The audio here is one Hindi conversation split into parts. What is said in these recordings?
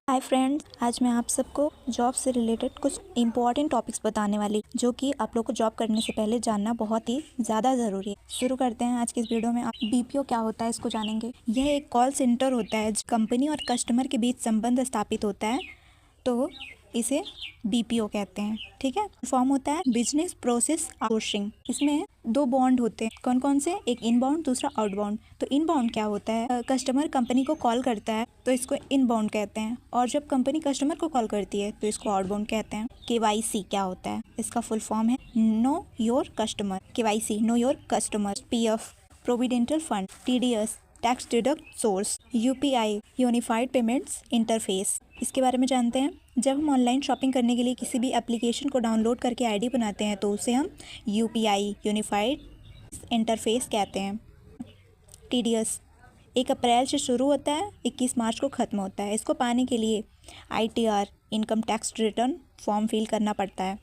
हाय फ्रेंड्स, आज मैं आप सबको जॉब से रिलेटेड कुछ इम्पॉर्टेंट टॉपिक्स बताने वाली जो कि आप लोग को जॉब करने से पहले जानना बहुत ही ज़्यादा ज़रूरी है। शुरू करते हैं आज की इस वीडियो में। आप बीपीओ क्या होता है इसको जानेंगे। यह एक कॉल सेंटर होता है, कंपनी और कस्टमर के बीच संबंध स्थापित होता है, तो इसे बीपीओ कहते हैं। ठीक है। फॉर्म होता है बिजनेस प्रोसेस आउटसोर्सिंग। इसमें दो बॉन्ड होते हैं। कौन कौन से? एक इनबाउंड, दूसरा आउटबाउंड। तो इनबाउंड क्या होता है? कस्टमर कंपनी को कॉल करता है तो इसको इनबाउंड कहते हैं, और जब कंपनी कस्टमर को कॉल करती है तो इसको आउटबाउंड कहते हैं। केवाईसी क्या होता है? इसका फुल फॉर्म है know your customer. KYC know your customer. PF provident fund, TDS tax deduct source, UPI unified payments interface. इसके बारे में जानते हैं। जब हम ऑनलाइन शॉपिंग करने के लिए किसी भी एप्लीकेशन को डाउनलोड करके आईडी बनाते हैं तो उसे हम यूपीआई यूनिफाइड इंटरफेस कहते हैं। टीडीएस 1 अप्रैल से शुरू होता है, 21 मार्च को ख़त्म होता है। इसको पाने के लिए ITR income tax return form fill करना पड़ता है।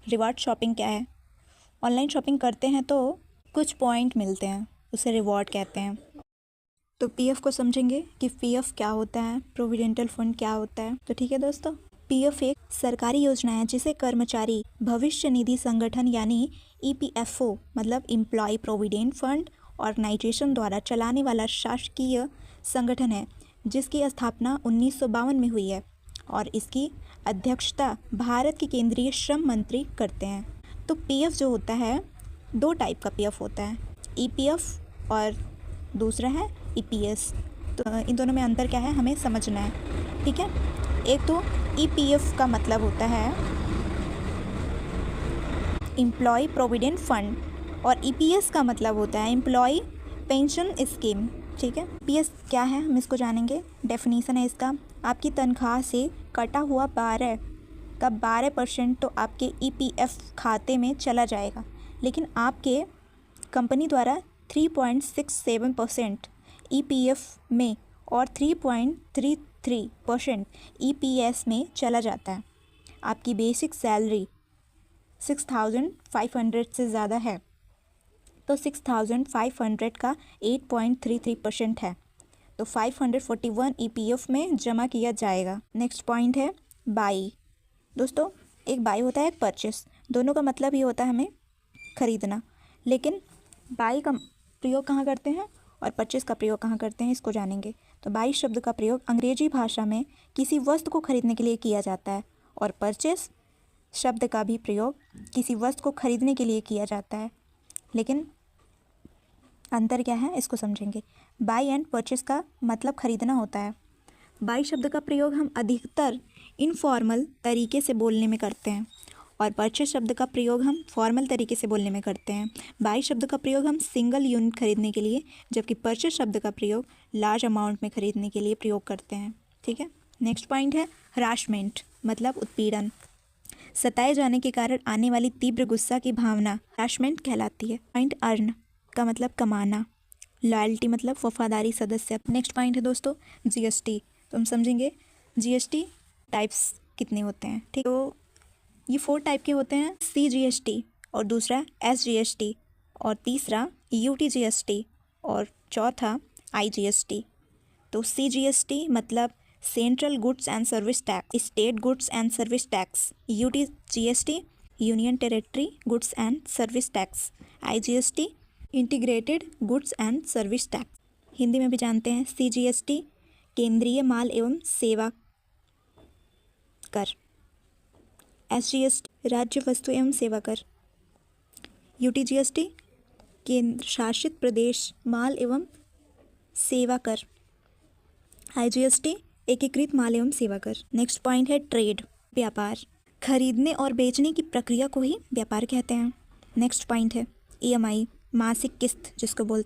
रिवार्ड शॉपिंग क्या है? ऑनलाइन शॉपिंग करते हैं तो कुछ पॉइंट मिलते हैं, उसे रिवॉर्ड कहते हैं। तो पीएफ को समझेंगे कि पीएफ क्या होता है, प्रोविडेंटल फंड क्या होता है। तो ठीक है दोस्तों, पीएफ एक सरकारी योजना है जिसे कर्मचारी भविष्य निधि संगठन यानी ईपीएफओ मतलब एम्प्लॉय प्रोविडेंट फंड ऑर्गेनाइजेशन द्वारा चलाने वाला शासकीय संगठन है, जिसकी स्थापना 1952 में हुई है और इसकी अध्यक्षता भारत के केंद्रीय श्रम मंत्री करते हैं। तो पीएफ जो होता है, दो टाइप का पीएफ होता है, ईपीएफ और दूसरा है ईपीएस। तो इन दोनों में अंतर क्या है हमें समझना है। ठीक है। एक तो ईपीएफ का मतलब होता है एम्प्लॉय प्रोविडेंट फंड और ईपीएस का मतलब होता है एम्प्लॉय पेंशन स्कीम। ठीक है। ईपीएस क्या है हम इसको जानेंगे। डेफिनेशन है इसका, आपकी तनख्वाह से कटा हुआ 12% तो आपके ईपीएफ खाते में चला जाएगा, लेकिन आपके कंपनी द्वारा 3.67% ईपीएफ में और 3.33% ईपीएस में चला जाता है। आपकी बेसिक सैलरी 6,500 से ज़्यादा है तो 6,500 का 8.33% है, तो 541 ईपीएफ में जमा किया जाएगा। नेक्स्ट पॉइंट है बाई। दोस्तों, एक बाई होता है, एक परचेस। दोनों का मतलब ही होता है हमें खरीदना, लेकिन बाई का प्रयोग कहाँ करते हैं और परचेस का प्रयोग कहाँ करते हैं इसको जानेंगे। तो बाई शब्द का प्रयोग अंग्रेजी भाषा में किसी वस्तु को खरीदने के लिए किया जाता है, और परचेस शब्द का भी प्रयोग किसी वस्तु को खरीदने के लिए किया जाता है, लेकिन अंतर क्या है इसको समझेंगे। बाई एंड परचेस का मतलब खरीदना होता है। बाई शब्द का प्रयोग हम अधिकतर इनफॉर्मल तरीके से बोलने में करते हैं, और परचेस शब्द का प्रयोग हम फॉर्मल तरीके से बोलने में करते हैं। बाई शब्द का प्रयोग हम सिंगल यूनिट खरीदने के लिए, जबकि परचेस शब्द का प्रयोग लार्ज अमाउंट में खरीदने के लिए प्रयोग करते हैं। ठीक है। नेक्स्ट पॉइंट है हरासमेंट मतलब उत्पीड़न। सताए जाने के कारण आने वाली तीव्र गुस्सा की भावना हरासमेंट कहलाती है। पॉइंट अर्न का मतलब कमाना। लॉयल्टी मतलब वफादारी सदस्य। नेक्स्ट पॉइंट है दोस्तों जीएसटी। तो हम समझेंगे जीएसटी टाइप्स कितने होते हैं। ठीक, तो ये 4 टाइप के होते हैं, सीजीएसटी और दूसरा एसजीएसटी और तीसरा यूटीजीएसटी और चौथा आईजीएसटी। तो सीजीएसटी मतलब central goods and service tax, state goods and service tax. UTGST union territory goods and service tax. IGST integrated goods and service tax. Hindi में भी जानते हैं सीजीएसटी केंद्रीय माल एवं सेवा कर। एसजीएसटी राज्य वस्तु एवं सेवा कर। यूटीजीएसटी केंद्र शासित प्रदेश माल एवं सेवा कर। आईजीएसटी एकीकृत माल एवं सेवा कर। नेक्स्ट पॉइंट है ट्रेड व्यापार। खरीदने और बेचने की प्रक्रिया को ही व्यापार कहते हैं। नेक्स्ट पॉइंट है ईएमआई मासिक किस्त जिसको बोलते हैं।